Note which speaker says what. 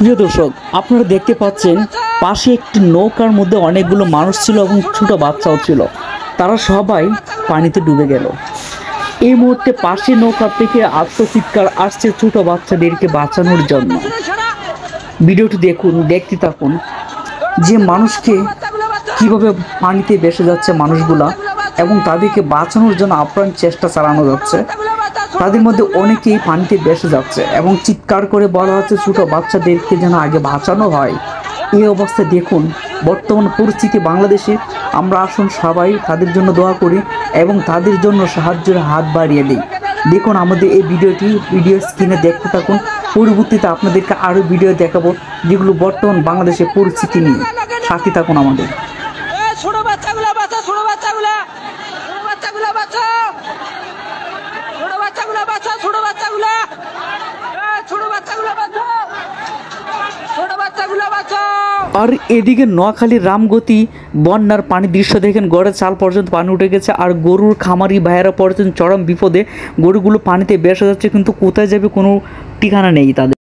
Speaker 1: প্রিয় দর্শক, আপনারা দেখতে পাচ্ছেন পাশে একটি নৌকার মধ্যে অনেকগুলো মানুষ ছিল এবং ছোট বাচ্চাও ছিল। তারা সবাই পানিতে ডুবে গেল। এই মুহূর্তে পাশে নৌকা থেকে আত্মচিৎকার আসছে ছোট বাচ্চাদেরকে বাঁচানোর জন্য। ভিডিওটি দেখুন, দেখতে থাকুন যে মানুষকে কিভাবে পানিতে ভেসে যাচ্ছে মানুষগুলা এবং তাদেরকে বাঁচানোর জন্য আপ্রাণ চেষ্টা চালানো যাচ্ছে। তাদের মধ্যে অনেকেই পানিতে ভেসে যাচ্ছে এবং চিৎকার করে বলা হচ্ছে ছোট বাচ্চাদেরকে যেন আগে বাঁচানো হয়। এই অবস্থায় দেখুন বর্তমান পরিস্থিতি বাংলাদেশে। আমরা আসুন সবাই তাদের জন্য দোয়া করি এবং তাদের জন্য সাহায্যের হাত বাড়িয়ে দিই। দেখুন আমাদের এই ভিডিও স্ক্রিনে দেখতে থাকুন। পরবর্তীতে আপনাদেরকে আরও ভিডিও দেখাবো যেগুলো বর্তমান বাংলাদেশের পরিস্থিতি নিয়ে। সাথে থাকুন আমাদের।
Speaker 2: ছোট বাচ্চাগুলা বাঁচা, ছোট বাচ্চাগুলা, ছোট বাচ্চাগুলা বাঁচা, ছোট বাচ্চাগুলা বাঁচা, ছোট বাচ্চাগুলা, ছোট বাচ্চাগুলা বাঁচা, ছোট বাচ্চাগুলা বাঁচা।
Speaker 1: আর এদিকে নোয়াখালীর রামগতি বন্যার পানি দৃশ্য দেখেন, গড়ের চাল পর্যন্ত পানি উঠে গেছে। আর গরুর খামারি ভাইয়েরা পড়েছেন চরম বিপদে। গরুগুলো পানিতে ভেসে যাচ্ছে, কিন্তু কোথায় যাবে কোনো ঠিকানা নেই তাদের।